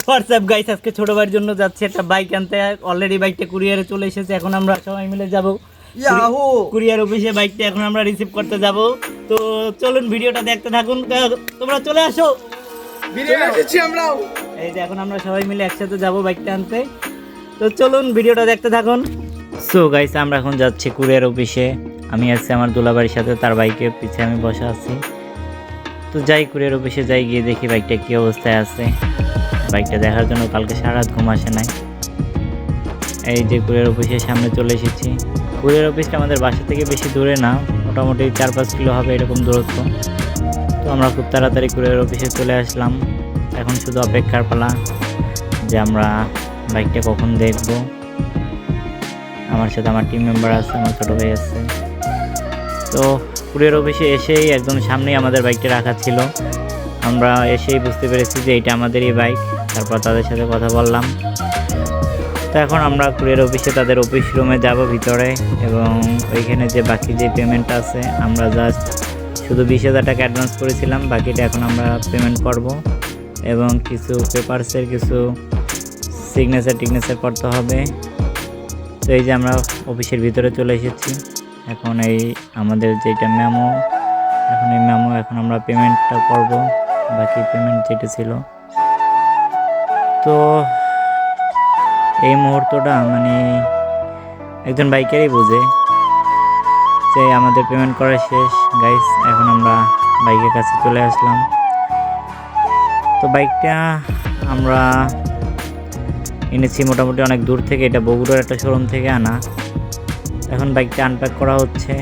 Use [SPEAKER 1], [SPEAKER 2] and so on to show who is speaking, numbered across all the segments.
[SPEAKER 1] WhatsApp guys, আজকে ছোট ভাইয়ের জন্য যাচ্ছে একটা বাইক আনতে। অলরেডি বাইকটা কুরিয়ারে চলে এসেছে। এখন আমরা সবাই মিলে যাব কুরিয়ার অফিসে, বাইকটা এখন আমরা রিসিভ করতে যাব। তো চলুন ভিডিওটা দেখতে থাকুন, তোমরা চলে আসো। এই যে এখন আমরা সবাই মিলে একসাথে যাব বাইকটা আনতে। তো চলুন ভিডিওটা দেখতে থাকুন। সো গাইস, আমরা এখন যাচ্ছি কুরিয়ার অফিসে। আমি আছি আমার দুলাবাড়ির সাথে, তার বাইকের পিছে আমি বসে আছি। তো যাই কুরিয়ার অফিসে যাই, গিয়ে দেখি বাইকটা কী অবস্থায় আছে। বাইকটা দেখার জন্য কালকে সারা রাত ঘুম আসে নাই। এই যে কুরিয়ার অফিসের সামনে চলে এসেছি। কুরিয়ার অফিসটা আমাদের বাসা থেকে বেশি দূরে না, মোটামুটি 4-5 কিলো হবে এরকম দূরত্ব। তো আমরা খুব তাড়াতাড়ি কুরিয়ার অফিসে চলে আসলাম। এখন শুধু অপেক্ষার পালা যে আমরা বাইকটা কখন দেখব। আমার সাথে আমার টিম মেম্বার আছে, আমার ছোটো ভাই আছে। তো কুরিয়ার অফিসে এসেই একদম সামনেই আমাদের বাইকটা রাখা ছিল। আমরা এসেই বুঝতে পেরেছি যে এটা আমাদেরই বাইক। তারপর তাদের সাথে কথা বললাম। তো এখন আমরা কুরিয়ার অফিসে তাদের অফিস রুমে যাব ভিতরে, এবং ওইখানে যে বাকি যে পেমেন্ট আছে, আমরা জাস্ট শুধু 20,000 টাকা অ্যাডভান্স করেছিলাম, বাকিটা এখন আমরা পেমেন্ট করব। এবং কিছু পেপারসের কিছু সিগনেচার করতে হবে। তো এই যে আমরা অফিসের ভিতরে চলে এসেছি। এখন এই আমাদের যেটা মেমো, এখন আমরা পেমেন্টটা করব, বাকি পেমেন্ট যেটা ছিল। তো এই মুহূর্তটা মানে একজন বাইকারই বোঝে যে আমাদের পেমেন্ট করা শেষ গাইস। এখন আমরা বাইকের কাছে চলে আসলাম। তো বাইকটা আমরা এনেছি মোটামুটি অনেক দূর থেকে, এটা বগুড়ার একটা শোরুম থেকে আনা। এখন বাইকটা আনপ্যাক করা হচ্ছে।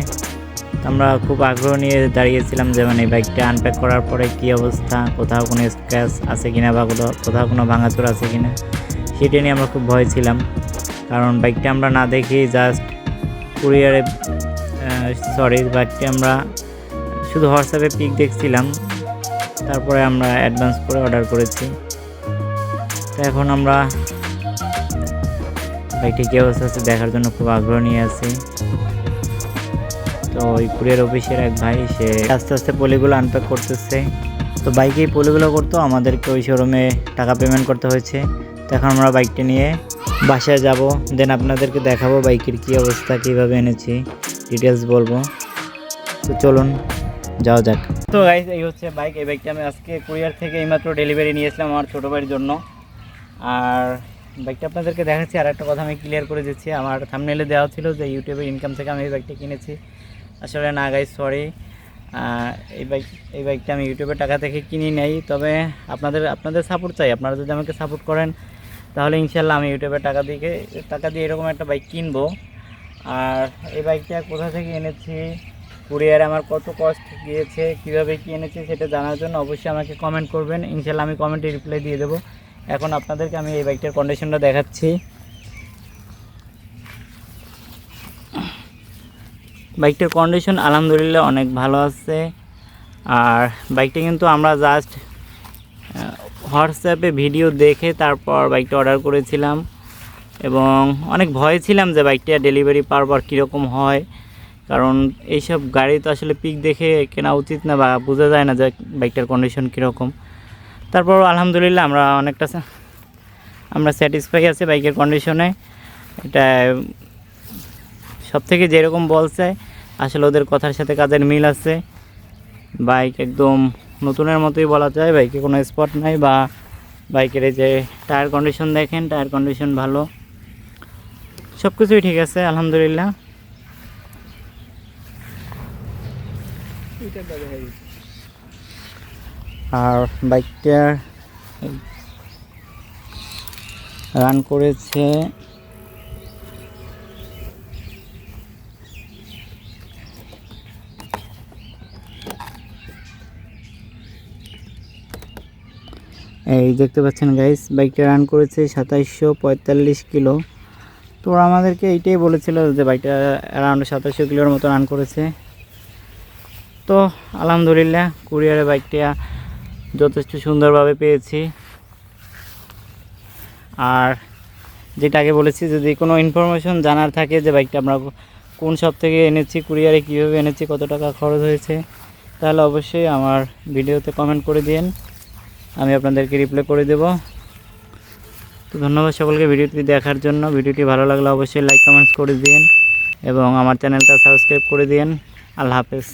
[SPEAKER 1] আমরা খুব আগ্রহ নিয়ে দাঁড়িয়েছিলাম যে মানে বাইকটা আনপ্যাক করার পরে কী অবস্থা, কোথাও কোনো স্ক্র্যাচ আছে কিনা বা কোথাও কোনো ভাঙাচোর আছে কিনা, সেটা নিয়ে আমরা খুব ভয় ছিলাম। কারণ বাইকটা আমরা না দেখি জাস্ট কুরিয়ারে বাইকটা আমরা শুধু হোয়াটসঅ্যাপে পিক দেখছিলাম, তারপরে আমরা অ্যাডভান্স করে অর্ডার করেছি। তো এখন আমরা বাইকটা কী অবস্থা আছে দেখার জন্য খুব আগ্রহ নিয়ে আছি। তো ওই কুরিয়ার অফিসের এক ভাই, সে আস্তে আস্তে পলিগুলো আনপ্যাক করতেছে। তো বাইকে এই পলিগুলো করতেও আমাদেরকে ওই শোরুমে টাকা পেমেন্ট করতে হয়েছে। তো এখন আমরা বাইকটা নিয়ে বাসায় যাব, দেন আপনাদেরকে দেখাবো বাইকের কী অবস্থা, কীভাবে এনেছি, ডিটেলস বলবো। তো চলুন যাওয়া যাক। তো গাইস, এই হচ্ছে বাইক। এই বাইকটা আমি আজকে কুরিয়ার থেকে এইমাত্র ডেলিভারি নিয়েছিলাম আমার ছোটো ভাইয়ের জন্য। আর বাইকটা আপনাদেরকে দেখাচ্ছি। আর একটা কথা আমি ক্লিয়ার করে দিচ্ছি, আমার থাম্বনেইলে দেওয়া ছিল যে ইউটিউবের ইনকাম থেকে আমি এই বাইকটা কিনেছি। আসলে না গাইস, সরি। এই বাইকটা আমি ইউটিউবের টাকা থেকে কিনি নাই। তবে আপনাদের সাপোর্ট চাই। আপনারা যদি আমাকে সাপোর্ট করেন তাহলে ইনশাল্লাহ আমি ইউটিউবের টাকা দিয়ে এরকম একটা বাইক কিনবো। আর এই বাইকটা কোথা থেকে এনেছি, কুরিয়ারে আমার কত কস্ট গিয়েছে, কীভাবে কী এনেছি সেটা জানার জন্য অবশ্যই আমাকে কমেন্ট করবেন। ইনশাল্লাহ আমি কমেন্টে রিপ্লাই দিয়ে দেবো। এখন আপনাদেরকে আমি এই বাইকটার কন্ডিশনটা দেখাচ্ছি। বাইকটার কন্ডিশন আলহামদুলিল্লাহ অনেক ভালো আছে। আর বাইকটা কিন্তু আমরা জাস্ট হোয়াটসঅ্যাপে ভিডিও দেখে তারপর বাইকটা অর্ডার করেছিলাম, এবং অনেক ভয় ছিলাম যে বাইকটা ডেলিভারি পাওয়ার পর কীরকম হয়। কারণ এইসব গাড়ি তো আসলে পিক দেখে কেনা উচিত না, বা বোঝা যায় না যে বাইকটার কন্ডিশন কীরকম। তারপর আলহামদুলিল্লাহ আমরা স্যাটিসফাই আছি বাইকের কন্ডিশনে। এটা সব থেকে যেরকম বলছে আসলে ওদের কথার সাথে কাজের মিল আছে। বাইক একদম নতুনের মতোই বলা যায়, বাইকে কোনো স্পট নাই। বা বাইকের এই যে টায়ার কন্ডিশন দেখেন, টায়ার কন্ডিশন ভালো, সব কিছুই ঠিক আছে আলহামদুলিল্লাহ। আর বাইকটা রান করেছে এই দেখতে পাচ্ছেন গাইস, বাইকটা রান করেছে 2745 কিলো। তো ওরা আমাদেরকে এইটাই বলেছিল যে বাইকটা অ্যারাউন্ড 2700 কিলোর মতো রান করেছে। তো আলহামদুলিল্লাহ কুরিয়ারে বাইকটা যথেষ্ট সুন্দরভাবে পেয়েছি। আর যেটা আগে বলেছি, যদি কোনো ইনফরমেশন জানার থাকে যে বাইকটা আমরা কোন শপ থেকে এনেছি, কুরিয়ারে কীভাবে এনেছি, কত টাকা খরচ হয়েছে, তাহলে অবশ্যই আমার ভিডিওতে কমেন্ট করে দিন, আমি আপনাদেরকে রিপ্লাই করে দেব। তো ধন্যবাদ সকলকে ভিডিওটি দেখার জন্য। ভিডিওটি ভালো লাগলে অবশ্যই লাইক কমেন্টস করে দিন এবং আমার চ্যানেলটা সাবস্ক্রাইব করে দিন। আল্লাহ হাফেজ।